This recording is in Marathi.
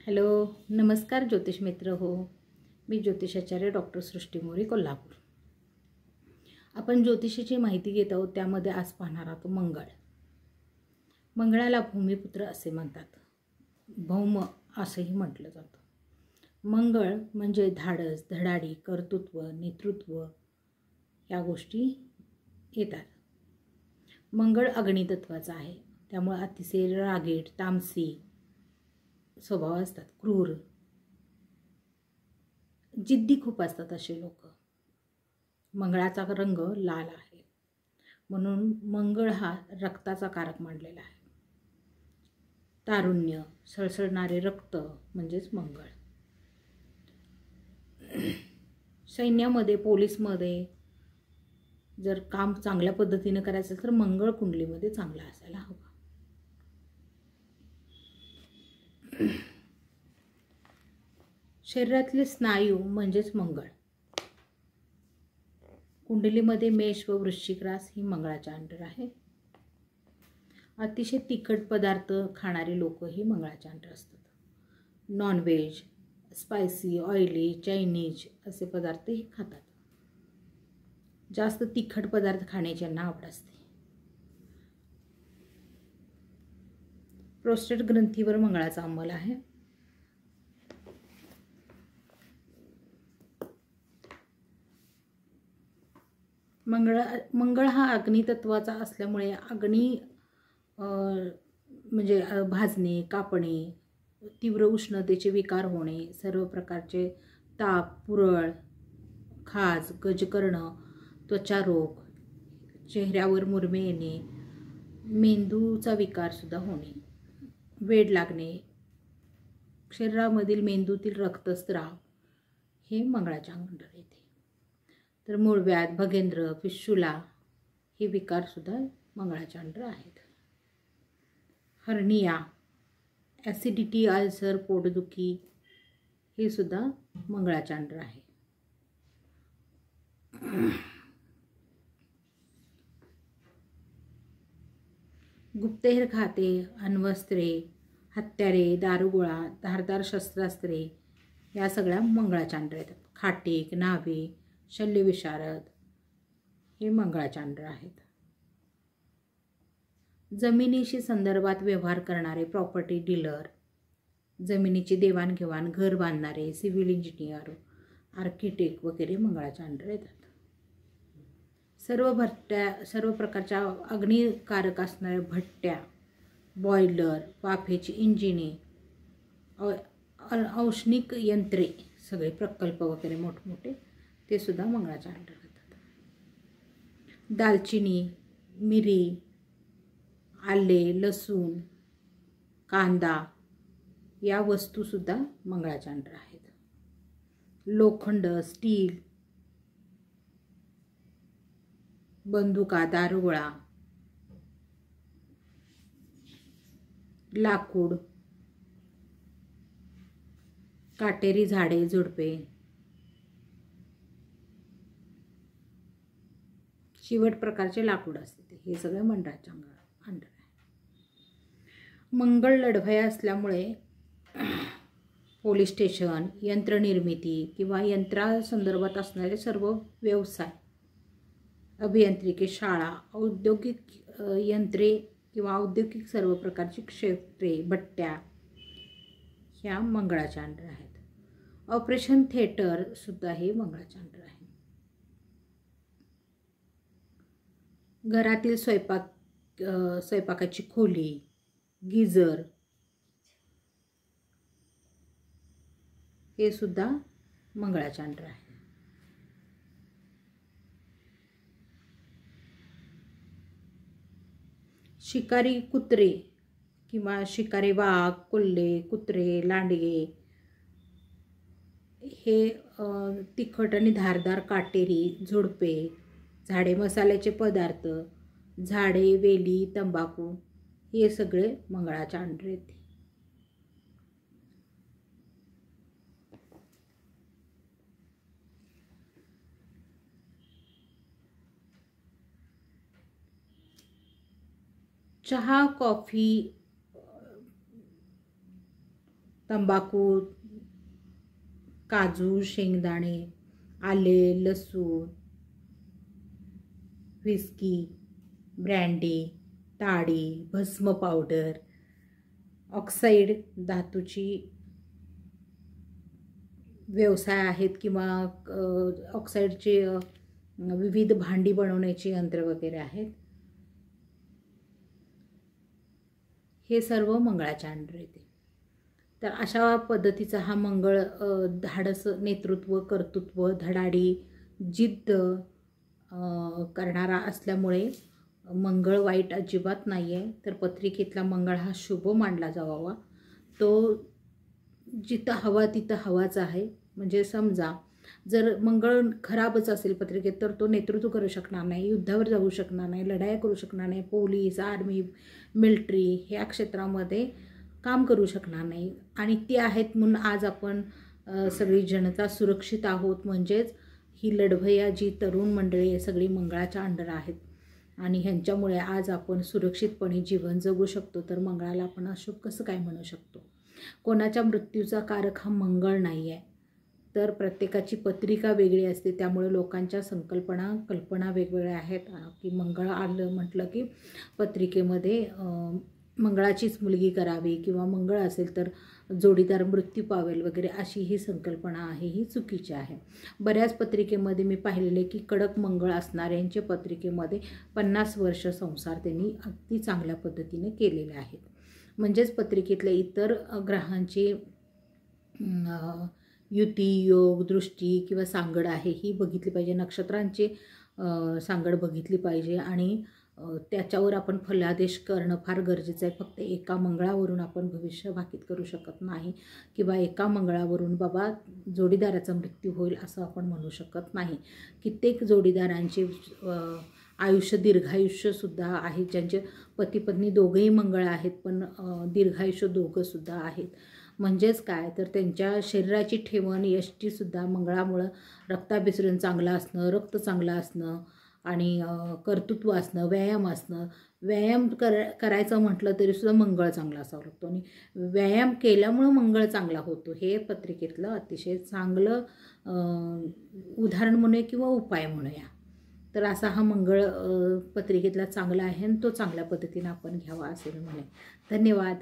हॅलो, नमस्कार ज्योतिष मित्र हो. मी ज्योतिषाचार्य डॉक्टर सृष्टी मोरे, कोल्हापूर. आपण ज्योतिषाची माहिती घेत आहोत. त्यामध्ये आज पाहणार आहोत मंगळ. मंगळाला भूमिपुत्र असे म्हणतात, भौम असंही म्हटलं जातं. मंगळ म्हणजे धाडस, धडाडी, कर्तृत्व, नेतृत्व या गोष्टी येतात. मंगळ अग्नितत्वाचा आहे, त्यामुळे अतिशय रागीट, तामसी स्वभाव असतात, क्रूर, जिद्दी खूप असतात असे लोक. मंगळाचा रंग लाल आहे, म्हणून मंगळ हा रक्ताचा कारक मानलेला आहे. तारुण्य, सळसळणारे रक्त म्हणजेच मंगळ. सैन्यामध्ये, पोलीसमध्ये जर काम चांगल्या पद्धतीने करायचं तर मंगळ कुंडलीमध्ये चांगला असायला हवा. शरीरातले स्नायू म्हणजेच मंगळ. कुंडलीमध्ये मेष व वृश्चिक रास ही मंगळाच्या अंडर आहे. अतिशय तिखट पदार्थ खाणारे लोक ही मंगळाच्या अंडर असतात. नॉनव्हेज, स्पायसी, ऑइली, चायनीज असे पदार्थही खातात. जास्त तिखट पदार्थ खाण्याची यांना आवड असते. प्रोस्टेट ग्रंथीवर मंगळाचा अंमल आहे. मंगळ हा अग्नितत्वाचा असल्यामुळे अग्नी म्हणजे भाजणे, कापणे, तीव्र उष्णतेचे विकार होणे, सर्व प्रकारचे ताप, पुरळ, खाज, गजकर्ण, त्वचारोग, चेहऱ्यावर मुरमे येणे, मेंदूचा विकारसुद्धा होणे, वेड लागणे, शरीरामधील मेंदूतील रक्तस्राव हे मंगळाच्या अंडर येते. तर मूळव्याध, भगेंद्र, फिस्टुला हे विकारसुद्धा मंगळाच्या अंडर आहेत. हर्निया, ॲसिडिटी, अल्सर, पोटदुखी हे सुद्धा मंगळाच्या अंडर आहे. गुप्तहेर खाते, अण्वस्त्रे, हत्यारे, दारुगोळा, धारदार शस्त्रास्त्रे या सगळ्या मंगळाच्या अंडर येतात. खाटीक, नावे, शल्यविशारद हे मंगळाच्या अंडर आहेत. जमिनीशी संदर्भात व्यवहार करणारे प्रॉपर्टी डीलर, जमिनीची देवाणघेवाण, घर बांधणारे, सिव्हिल इंजिनियर, आर्किटेक्ट वगैरे मंगळाच्या अंडर येतात. सर्व प्रकारच्या अग्निकारक असणाऱ्या भट्ट्या, बॉयलर, वाफेची इंजिने, औष्णिक यंत्रे, सगळे प्रकल्प वगैरे मोठमोठे ते सुद्धा मंगळाच्या अंडर येतात. दालचिनी, मिरी, आले, लसूण, कांदा या वस्तूसुद्धा मंगळाच्या अंडर आहेत. लोखंड, स्टील, बंदुका, दारुगोळा, लाकूड, काटेरी झाडे, झुडपे, चिवट प्रकारचे लाकूड असते, हे सगळं मंगळाच्या अंडर आहे. मंगळ लढवया असल्यामुळे पोलीस स्टेशन, यंत्रनिर्मिती किंवा यंत्रासंदर्भात असणारे सर्व व्यवसाय, अभियांत्रिकी, शाळा, औद्योगिक यंत्रे किंवा औद्योगिक सर्व प्रकारची क्षेत्रे, भट्ट्या ह्या मंगळाच्या अंडर आहेत. ऑपरेशन थिएटर सुद्धा हे मंगळाच्या अंडर आहे. घरातील स्वयंपाकाची खोली, गिझर हे सुद्धा मंगळाच्या अंडर आहे. शिकारी कुत्रे किंवा शिकारी वाघ, कोल्हे, कुत्रे, लांडगे हे तिखट आणि धारदार काटेरी, झुडपे, झाडे, मसाल्याचे पदार्थ, झाडे, वेली, तंबाखू हे सगळे मंगळाच्या अंडर येते. चहा, कॉफी, तंबाखू, काजू, शेंगदाणे, आले, लसूण, व्हिस्की, ब्रँडी, ताडी, भस्म पावडर, ऑक्साईड धातूची व्यवसाय आहेत किंवा ऑक्साईडचे विविध भांडी बनवण्याची यंत्र वगैरे आहेत, हे सर्व मंगळाच्या अंडर येते. तर अशा पद्धतीचा हा मंगळ धाडस, नेतृत्व, कर्तृत्व, धडाडी, जिद्द करणारा असल्यामुळे मंगळ वाईट अजिबात नाही आहे. तर पत्रिकेतला मंगळ हा शुभ मानला जावा. तो जिथं हवा तिथं हवाच आहे. म्हणजे समजा जर मंगळ खराबच असेल पत्रिकेत तर तो नेतृत्व करू शकणार नाही, युद्धावर जाऊ शकणार नाही, लढाई करू शकणार नाही, पोलीस, आर्मी, मिलिटरी ह्या क्षेत्रामध्ये काम करू शकणार नाही. आणि ते आहेत म्हणून आज आपण सगळी जनता सुरक्षित आहोत. म्हणजेच ही लढवय्या जी तरुण मंडळी आहे सगळी मंगळाच्या अंडर आहेत आणि ह्यांच्यामुळे आज आपण सुरक्षितपणे जीवन जगू शकतो. तर मंगळाला आपण अशुभ कसं काय म्हणू शकतो? कोणाच्या मृत्यूचा कारक हा मंगळ नाही आहे. तर प्रत्येकाची पत्रिका वेगळी असते, त्यामुळे लोकांच्या कल्पना वेगवेगळ्या आहेत की मंगळ आलं म्हटलं की पत्रिकेमध्ये मंगळाचीच मुलगी करावी किंवा मंगळ असेल तर जोडीदार मृत्यू पावेल वगैरे अशी ही संकल्पना आहे, ही चुकीची आहे. बऱ्याच पत्रिकेमध्ये मी पाहिलेले की कडक मंगळ असणाऱ्यांच्या पत्रिकेमध्ये 50 वर्ष संसार त्यांनी अगदी चांगल्या पद्धतीने केलेले आहेत. म्हणजेच पत्रिकेतल्या इतर ग्रहांची युती, योग, दृष्टी किंवा सांगड आहे ही बघितली पाहिजे. नक्षत्रांची सांगड बघितली पाहिजे आणि त्याच्यावर आपण फलादेश करणं फार गरजेचं आहे. फक्त एका मंगळावरून आपण भविष्य भाकीत करू शकत नाही किंवा एका मंगळावरून बाबा जोडीदाराचा मृत्यू होईल असं आपण म्हणू शकत नाही. कित्येक जोडीदारांचे आयुष्य दीर्घायुष्यसुद्धा आहे, ज्यांचे पती पत्नी दोघंही मंगळ आहेत पण दीर्घायुष्य दोघंसुद्धा आहेत. म्हणजेच काय तर त्यांच्या शरीराची ठेवण यष्टीसुद्धा मंगळामुळं रक्ताभिसरण चांगलं असणं, रक्त चांगलं असणं आणि कर्तृत्व असणं, व्यायाम असणं. व्यायाम करायचं म्हटलं तरीसुद्धा मंगळ चांगला असावं लागतो आणि व्यायाम केल्यामुळं मंगळ चांगला होतो. हे पत्रिकेतलं अतिशय चांगलं उदाहरण म्हणूया किंवा उपाय म्हणूया. तर असा हा मंगळ पत्रिकेतला चांगला आहे आणि तो चांगल्या पद्धतीने आपण घ्यावा असेल म्हणे. धन्यवाद.